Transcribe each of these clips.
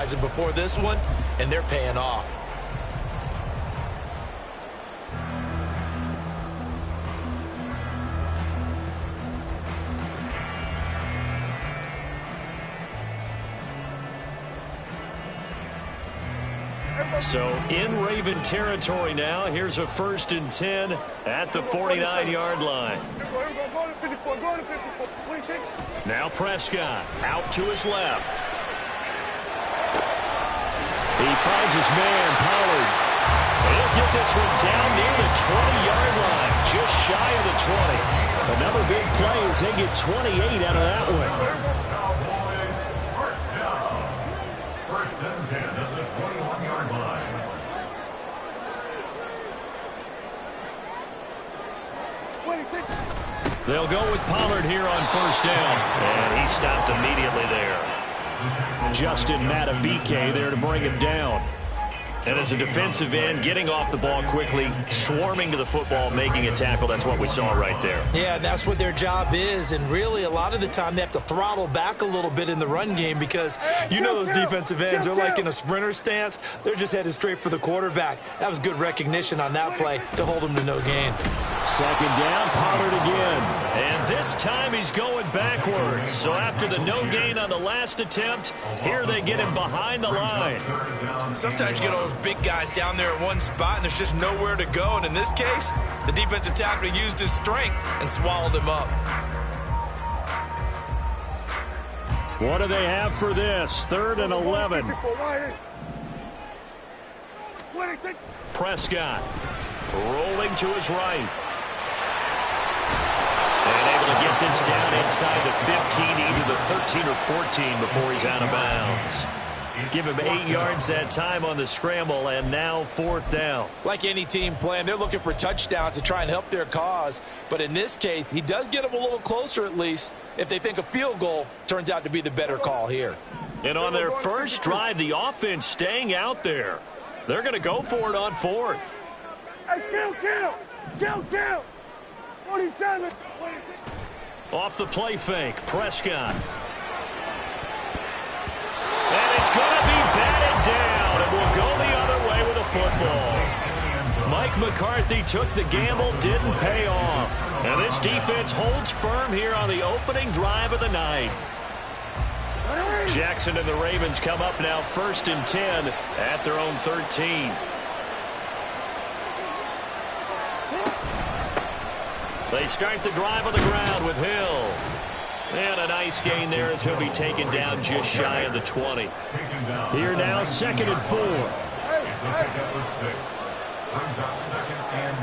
before this one, and they're paying off. So in Raven territory now. Here's a 1st and 10 at the 49-yard line. Now Prescott out to his left. He finds his man, Pollard. He'll get this one down near the 20-yard line, just shy of the 20. Another big play as they get 28 out of that one. First and 10 at the 21-yard line. They'll go with Pollard here on 1st down. And he stopped immediately there. Justin Matabike there to bring him down. And as a defensive end, getting off the ball quickly, swarming to the football, making a tackle. That's what we saw right there. Yeah, that's what their job is. And really, a lot of the time, they have to throttle back a little bit in the run game because you know those defensive ends are like in a sprinter stance. They're just headed straight for the quarterback. That was good recognition on that play to hold them to no gain. 2nd down, Pollard again. And this time he's going backwards. So after the no gain on the last attempt, here they get him behind the line. Sometimes you get all those big guys down there at one spot, and there's just nowhere to go. And in this case, the defensive tackle used his strength and swallowed him up. What do they have for this? 3rd and 11. Prescott rolling to his right. And able to get this down inside the 15, either the 13 or 14 before he's out of bounds. Give him 8 yards that time on the scramble, and now 4th down. Like any team plan, they're looking for touchdowns to try and help their cause. But in this case, he does get them a little closer at least if they think a field goal turns out to be the better call here. And on their first drive, the offense staying out there. They're going to go for it on 4th. Hey, kill! 47. Off the play fake, Prescott. And it's going to be batted down, and we'll go the other way with a football. Mike McCarthy took the gamble, didn't pay off. And this defense holds firm here on the opening drive of the night. Jackson and the Ravens come up now 1st and 10 at their own 13. They start the drive on the ground with Hill. And a nice gain there as he'll be taken down just shy of the 20. Here now, 2nd and 4. It's a pickup of 6. Brings up 2nd and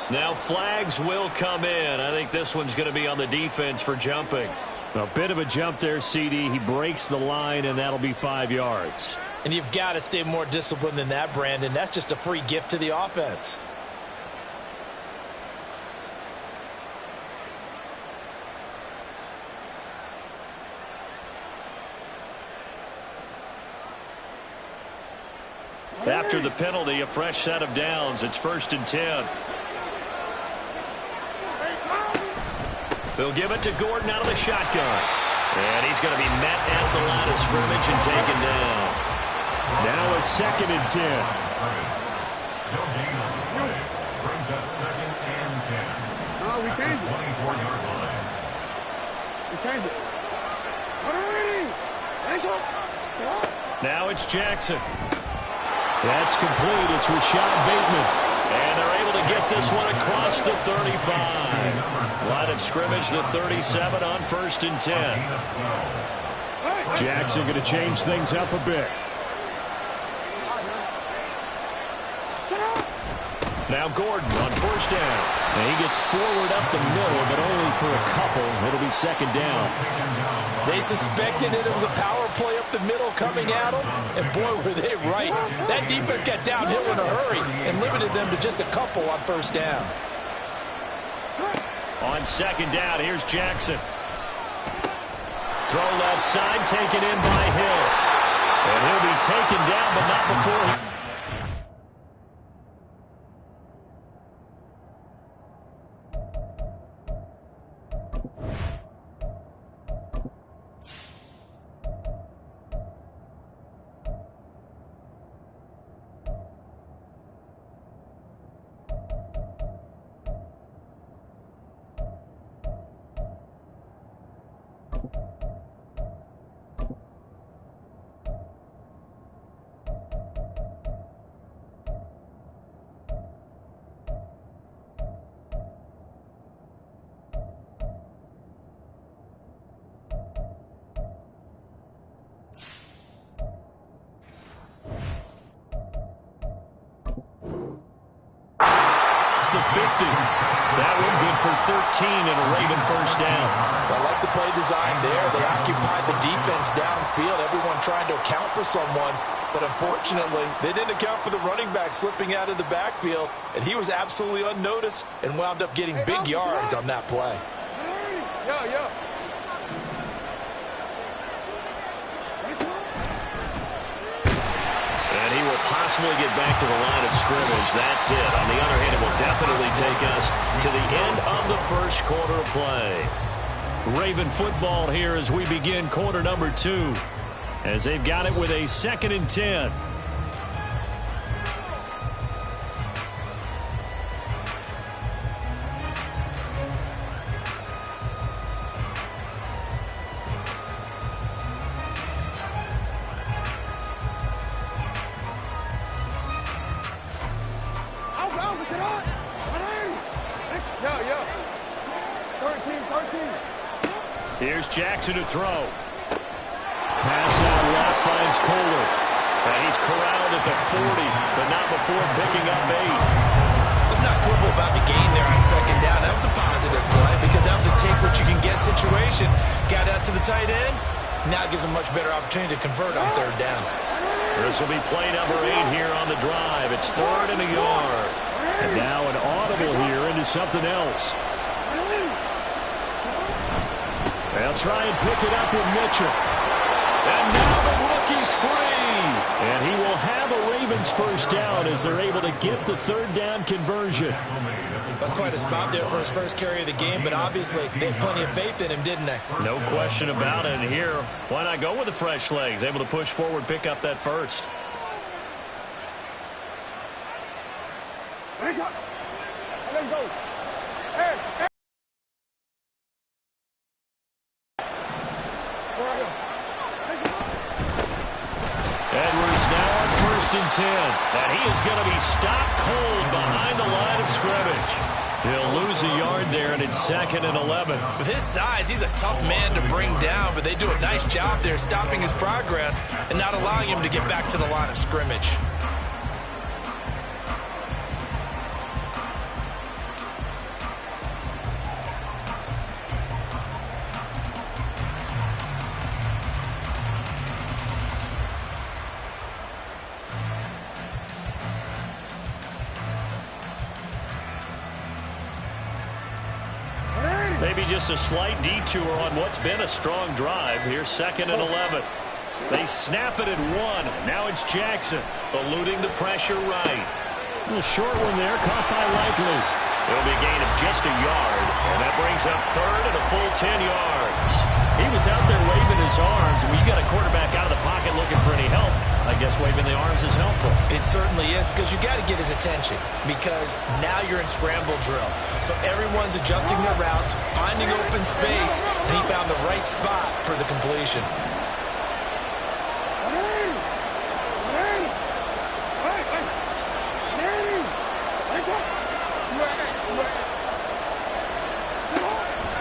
4. Now flags will come in. I think this one's going to be on the defense for jumping. A bit of a jump there, CD. He breaks the line, and that'll be 5 yards. And you've got to stay more disciplined than that, Brandon. That's just a free gift to the offense. After the penalty, a fresh set of downs. It's 1st and 10. They'll give it to Gordon out of the shotgun. And he's going to be met at the line of scrimmage and taken down. Now a 2nd and 10. No gain on the play. Brings up 2nd and 10. No, we changed it. 24-yard line. We changed it. Now it's Jackson. That's complete. It's Rashad Bateman. And they're able to get this one across the 35. Line of scrimmage, the 37 on 1st and 10. Jackson going to change things up a bit. Now Gordon on 1st down. And he gets forward up the middle, but only for a couple. It'll be 2nd down. They suspected it was a power play up the middle coming at them, and boy, were they right. That defense got downhill in a hurry and limited them to just a couple on 1st down. On 2nd down, here's Jackson. Throw left side, taken in by Hill. And he'll be taken down, but not before he... The 50. That one good for 13 and a Raven first down. I like the play design there. They occupied the defense downfield, everyone trying to account for someone. But unfortunately, they didn't account for the running back slipping out of the backfield, and he was absolutely unnoticed and wound up getting big yards on that play. Yo. And he will possibly get back to the line of scrimmage. That's it. On the other hand, it will definitely take us to the end of the first quarter of play. Raven football here as we begin quarter number 2. As they've got it with a 2nd and 10. Yo. 13. Here's Jackson to throw. Pass out left finds Kohler. And he's corralled at the 40, but not before picking up 8. Let's not quibble about the gain there on 2nd down. That was a positive play because that was a take-what-you-can-get situation. Got out to the tight end. Now it gives them a much better opportunity to convert on 3rd down. This will be play number 8 here on the drive. It's 3rd and a yard. And now an audible here into something else. They'll try and pick it up with Mitchell. And now the rookie's free. And he will have a Ravens first down as they're able to get the 3rd down conversion. That's quite a spot there for his first carry of the game, but obviously they had plenty of faith in him, didn't they? No question about it. And here, why not go with the fresh legs? Able to push forward, pick up that first. Let's go. Hey. Edwards now on 1st and 10. And he is going to be stopped cold behind the line of scrimmage. He'll lose a yard there, and it's 2nd and 11. With his size, he's a tough man to bring down, but they do a nice job there stopping his progress and not allowing him to get back to the line of scrimmage. Maybe just a slight detour on what's been a strong drive. Here's 2nd and 11. They snap it at 1. Now it's Jackson eluding the pressure right. A little short one there, caught by Likely. It'll be a gain of just a yard, and that brings up 3rd and a full 10 yards. He was out there waving his arms, and when you got a quarterback out of the pocket looking for any help, I guess waving the arms is helpful. It certainly is, because you got to get his attention, because now you're in scramble drill. So everyone's adjusting their routes, finding open space, and he found the right spot for the completion.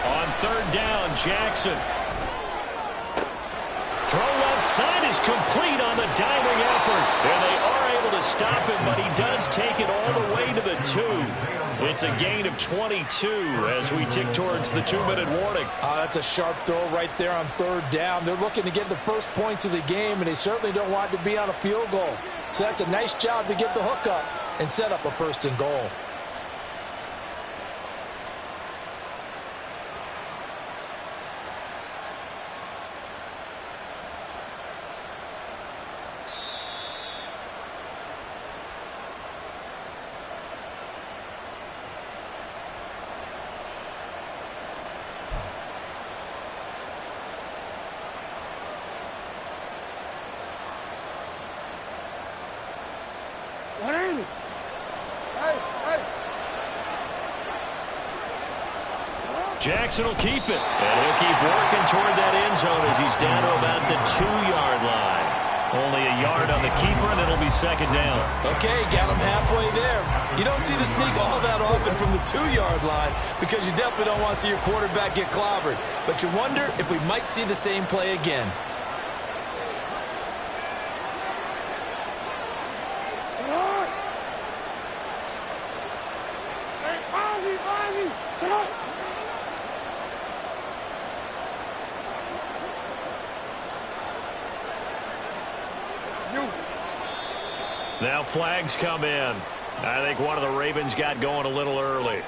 On 3rd down, Jackson. Throw left side is complete on the diving effort. And they are able to stop him, but he does take it all the way to the 2. It's a gain of 22 as we tick towards the 2-minute warning. That's a sharp throw right there on 3rd down. They're looking to get the first points of the game, and they certainly don't want it to be on a field goal. So that's a nice job to get the hook up and set up a 1st and goal. Hey. Jackson will keep it. And he'll keep working toward that end zone as he's down to about the 2-yard line. Only a yard on the keeper, and it'll be second down. Okay, got him halfway there. You don't see the sneak all that often from the 2-yard line because you definitely don't want to see your quarterback get clobbered. But you wonder if we might see the same play again. Now flags come in. I think one of the Ravens got going a little early.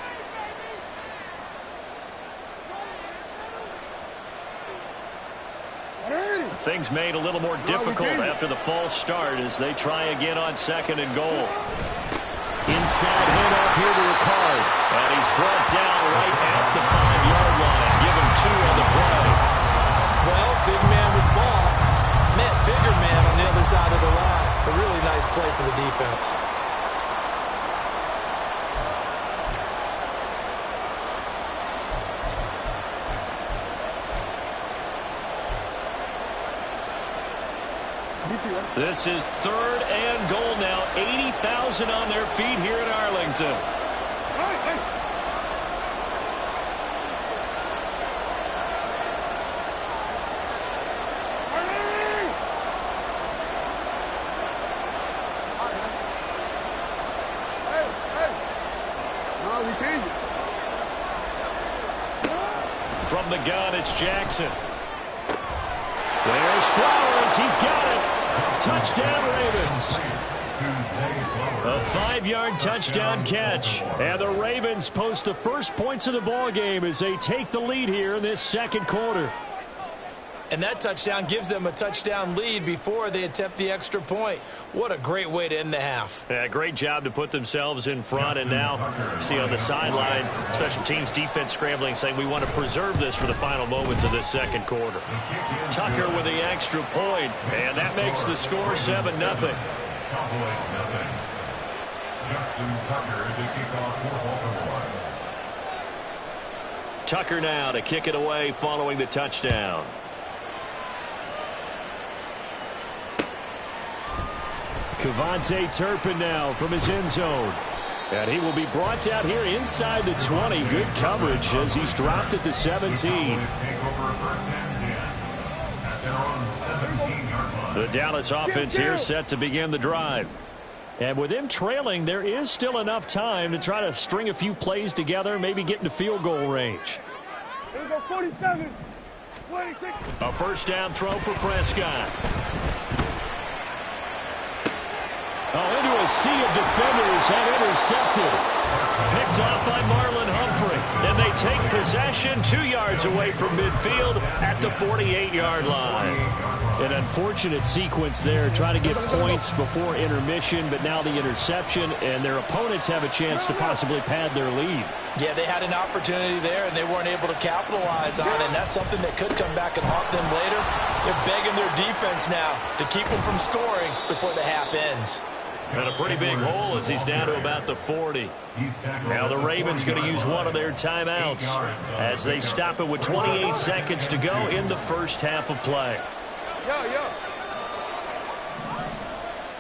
Things made a little more difficult after the false start as they try again on 2nd and goal. Inside handoff here to Ricard. And he's brought down right at the 5-yard line. Give him 2 on the play. Well, big man with ball met bigger man on the other side of the line. A really nice play for the defense. This is 3rd and goal now. 80,000 on their feet here in Arlington. From the gun, it's Jackson. There's Flowers. He's got it. Touchdown, Ravens. A 5-yard touchdown catch. And the Ravens post the first points of the ball game as they take the lead here in this 2nd quarter. And that touchdown gives them a touchdown lead before they attempt the extra point. What a great way to end the half. Yeah, great job to put themselves in front. And now, see on the sideline, special teams defense scrambling, saying we want to preserve this for the final moments of this 2nd quarter. Tucker with the extra point, and that makes the score 7-0. Cowboys nothing. Justin Tucker to kick off for Baltimore. Tucker now to kick it away following the touchdown. Kevontae Turpin now from his end zone. And he will be brought down here inside the 20. Good coverage as he's dropped at the 17. The Dallas offense here set to begin the drive. And with them trailing, there is still enough time to try to string a few plays together, maybe get into field goal range. Here we go, 47, 26. A first down throw for Prescott. Oh, into a sea of defenders and intercepted. Picked off by Marlon Humphrey. And they take possession 2 yards away from midfield at the 48-yard line. An unfortunate sequence there, trying to get points before intermission, but now the interception, and their opponents have a chance to possibly pad their lead. Yeah, they had an opportunity there, and they weren't able to capitalize on it, and that's something that could come back and haunt them later. They're begging their defense now to keep them from scoring before the half ends. And a pretty big hole as he's down to about the 40. Now the Ravens going to use one of their timeouts as they stop it with 28 seconds to go in the first half of play. Yo.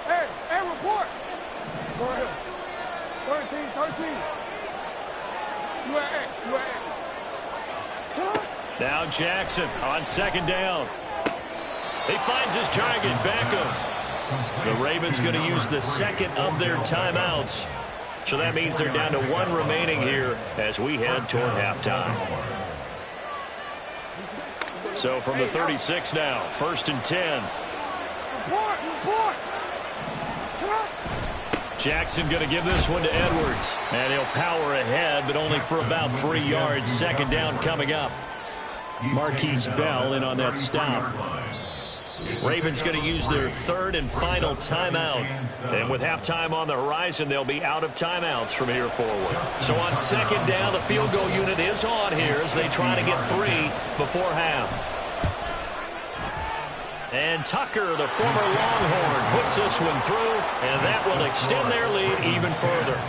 Hey, report. Go ahead. 13. You at X. Now Jackson on 2nd down. He finds his target, Beckham. The Ravens going to use the 2nd of their timeouts. So that means they're down to 1 remaining here as we head toward halftime. So from the 36 now, 1st and 10. Report. Jackson going to give this one to Edwards. And he'll power ahead, but only for about 3 yards. 2nd down coming up. Marquise Bell in on that stop. Ravens going to use their 3rd and final timeout. And with halftime on the horizon, they'll be out of timeouts from here forward. So on 2nd down, the field goal unit is on here as they try to get 3 before half. And Tucker, the former Longhorn, puts this one through, and that will extend their lead even further.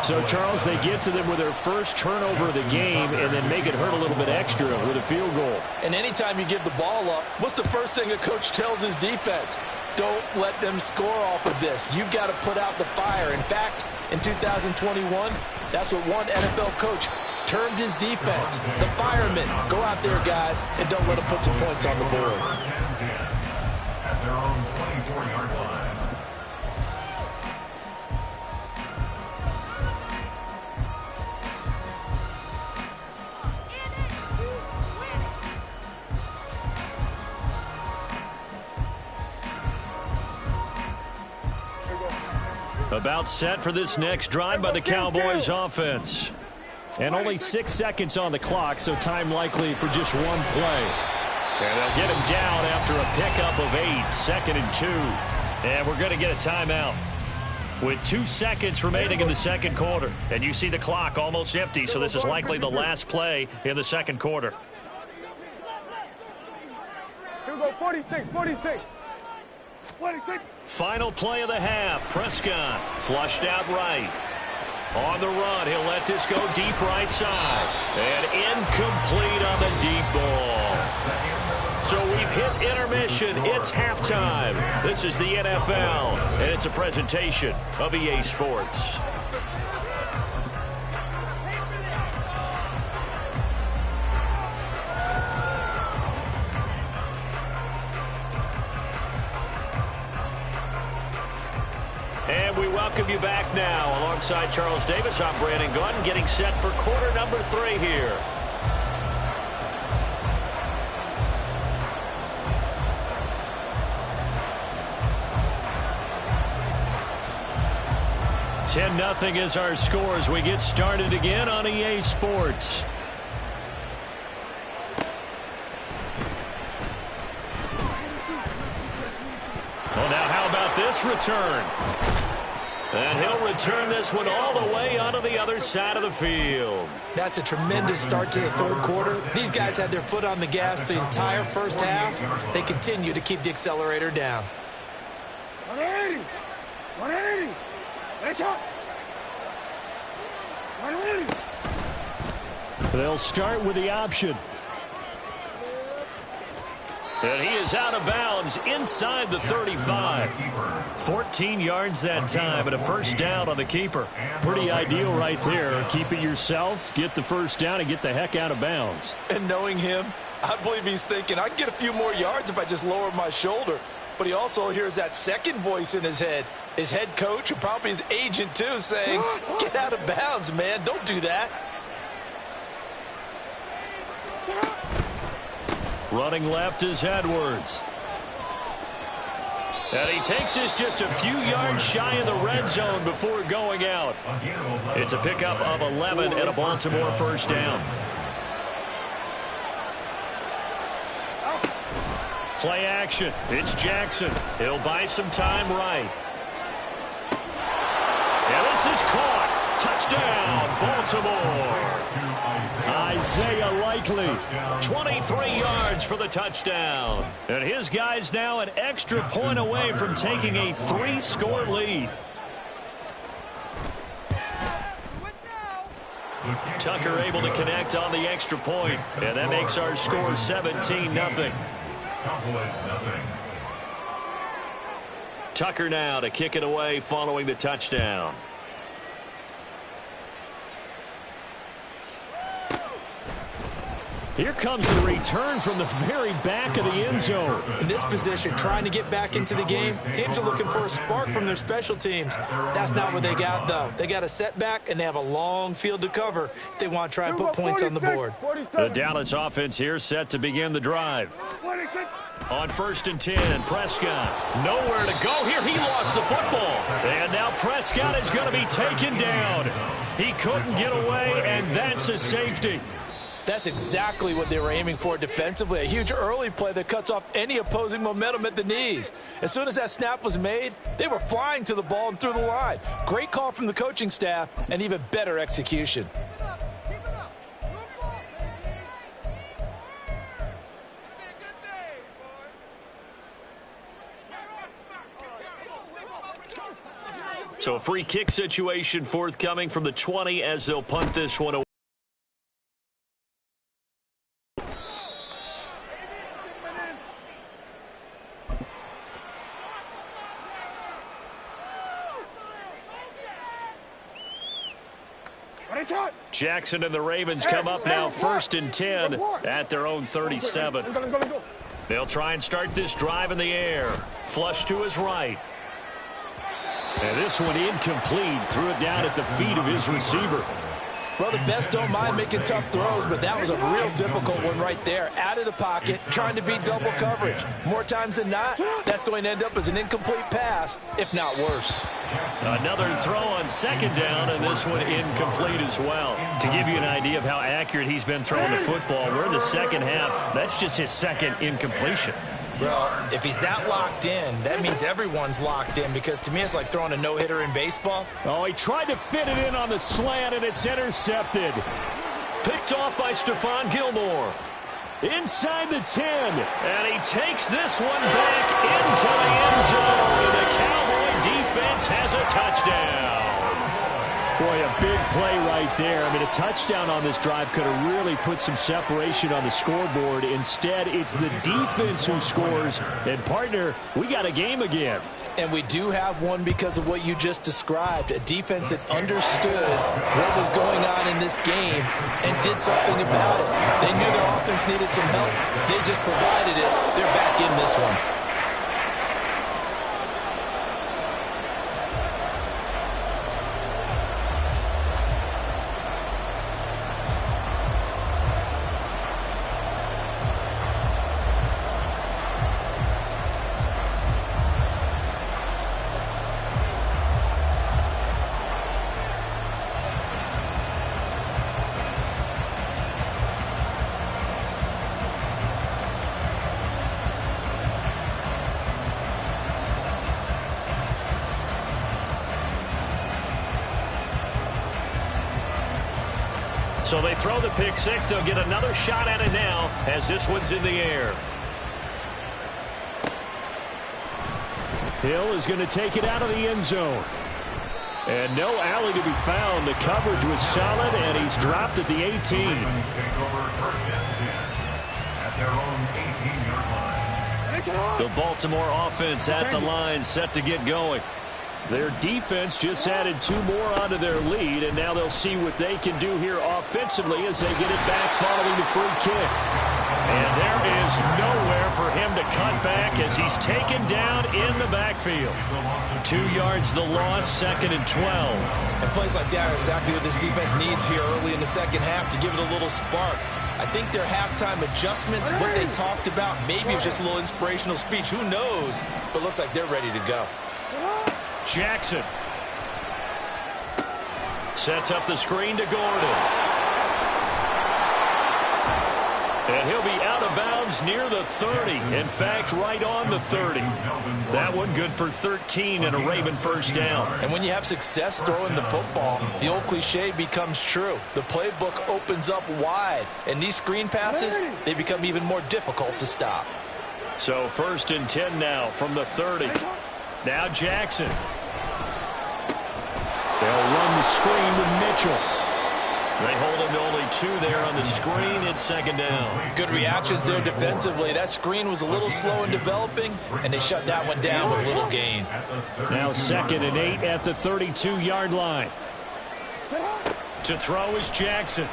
So, Charles, they get to them with their first turnover of the game and then make it hurt a little bit extra with a field goal. And anytime you give the ball up, what's the first thing a coach tells his defense? Don't let them score off of this. You've got to put out the fire. In fact, in 2021, that's what one NFL coach termed his defense. The firemen. Go out there, guys, and don't let them put some points on the board. At their own 24-yard line. About set for this next drive by the Cowboys offense. And only 6 seconds on the clock, so time likely for just one play. And they'll get him down after a pickup of 8, 2nd and 2. And we're going to get a timeout with 2 seconds remaining in the second quarter. And you see the clock almost empty, so this is likely the last play in the second quarter. Here we go, 46, 46. 46. Final play of the half. Prescott flushed out right. On the run, he'll let this go deep right side. And incomplete on the deep ball. So we've hit intermission. It's halftime. This is the NFL, and it's a presentation of EA Sports. And we welcome you back now. Alongside Charles Davis, I'm Brandon Gunn, getting set for quarter number 3 here. $10-0 is our score as we get started again on EA Sports. Well, now how about this return? And he'll return this one all the way onto the other side of the field. That's a tremendous start to the third quarter. These guys had their foot on the gas the entire first half. They continue to keep the accelerator down. 180. 180. Let's up. 180. They'll start with the option. And he is out of bounds inside the 35. 14 yards that time and a first down on the keeper. Pretty ideal right there. Keep it yourself, get the first down, and get the heck out of bounds. And knowing him, I believe he's thinking, I can get a few more yards if I just lower my shoulder. But he also hears that second voice in his head. His head coach and probably his agent, too, saying, get out of bounds, man. Don't do that. Running left is Edwards. And he takes this just a few yards shy of the red zone before going out. It's a pickup of 11 and a Baltimore first down. Play action. It's Jackson. He'll buy some time right. And this is caught. Touchdown, Baltimore. Isaiah Likely, 23 yards for the touchdown. And his guys now an extra point away from taking a 3-score lead. Tucker able to connect on the extra point, and that makes our score 17-0. Tucker now to kick it away following the touchdown. Here comes the return from the very back of the end zone. In this position, trying to get back into the game, teams are looking for a spark from their special teams. That's not what they got, though. They got a setback, and they have a long field to cover if they want to try and put points on the board. The Dallas offense here set to begin the drive. On 1st and 10, Prescott. Nowhere to go here. He lost the football. And now Prescott is going to be taken down. He couldn't get away, and that's a safety. That's exactly what they were aiming for defensively. A huge early play that cuts off any opposing momentum at the knees. As soon as that snap was made, they were flying to the ball and through the line. Great call from the coaching staff and even better execution. So a free kick situation forthcoming from the 20 as they'll punt this one away. Jackson and the Ravens come up now 1st and 10 at their own 37. They'll try and start this drive in the air. Flush to his right. And this one incomplete. Threw it down at the feet of his receiver. Well, the best don't mind making tough throws, but that was a real difficult one right there. Out of the pocket, trying to beat double coverage. More times than not, that's going to end up as an incomplete pass, if not worse. Another throw on 2nd down, and this one incomplete as well. To give you an idea of how accurate he's been throwing the football, we're in the 2nd half. That's just his 2nd incompletion. Well, if he's that locked in, that means everyone's locked in, because to me it's like throwing a no-hitter in baseball. Oh, he tried to fit it in on the slant, and it's intercepted. Picked off by Stephon Gilmore. Inside the 10, and he takes this one back into the end zone. The Cowboy defense has a touchdown. Boy, a big play right there. I mean, a touchdown on this drive could have really put some separation on the scoreboard. Instead, it's the defense who scores. And, partner, we got a game again. And we do have one because of what you just described. A defense that understood what was going on in this game and did something about it. They knew their offense needed some help. They just provided it. They're back in this one. So they throw the pick six. They'll get another shot at it now as this one's in the air. Hill is going to take it out of the end zone. And no alley to be found. The coverage was solid, and he's dropped at the 18. The Baltimore offense at the line, set to get going. Their defense just added 2 more onto their lead, and now they'll see what they can do here offensively as they get it back following the free kick. And there is nowhere for him to cut back as he's taken down in the backfield. 2 yards the loss, 2nd and 12. And plays like that are exactly what this defense needs here early in the second half to give it a little spark. I think their halftime adjustments, what they talked about, maybe it's just a little inspirational speech. Who knows? But looks like they're ready to go. Jackson sets up the screen to Gordon. And he'll be out of bounds near the 30. In fact, right on the 30. That one good for 13 and a Raven first down. And when you have success throwing the football, the old cliche becomes true. The playbook opens up wide. And these screen passes, they become even more difficult to stop. So 1st and 10 now from the 30. Now Jackson. They'll run the screen with Mitchell. They hold him to only 2 there on the screen. It's 2nd down. Good reactions there defensively. That screen was a little slow in developing, and they shut that one down with little gain. Now 2nd and 8 at the 32-yard line. To throw is Jackson.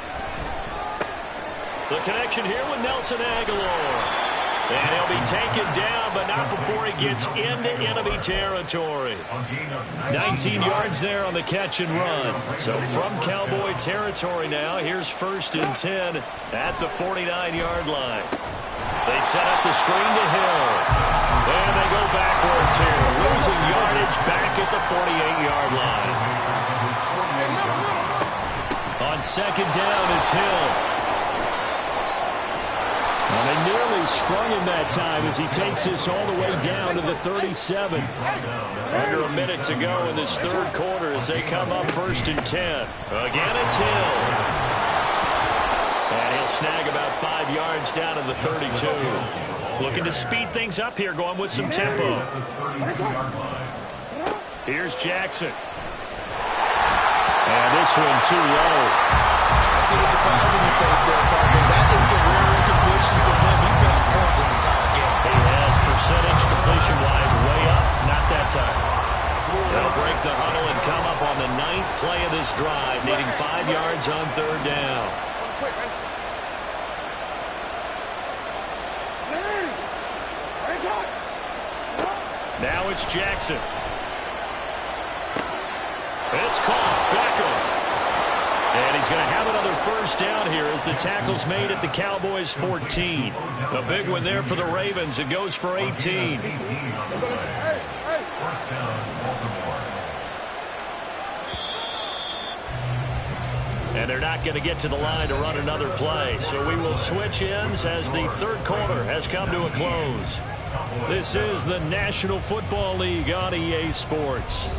The connection here with Nelson Aguilar. And he'll be taken down, but not before he gets into enemy territory. 19 yards there on the catch and run. So from Cowboy territory now, here's 1st and 10 at the 49-yard line. They set up the screen to Hill. And they go backwards here, losing yardage back at the 48-yard line. On 2nd down, it's Hill. And they nearly sprung him that time as he takes this all the way down to the 37. Under a minute to go in this 3rd quarter as they come up 1st and 10. Again, it's Hill. And he'll snag about 5 yards down to the 32. Looking to speed things up here, going with some tempo. Here's Jackson. And this one too low. I see the surprise in your face there, partner. That is a rare incompletion from him. He's been on point this entire game. He has percentage completion-wise way up. Not that time. They'll break the huddle and come up on the 9th play of this drive, needing 5 yards on 3rd down. Now it's Jackson. It's caught. Beckham. And he's going to have another first down here as the tackle's made at the Cowboys' 14. A big one there for the Ravens. It goes for 18. First down, Baltimore. And they're not going to get to the line to run another play. So we will switch ends as the 3rd quarter has come to a close. This is the National Football League on EA Sports.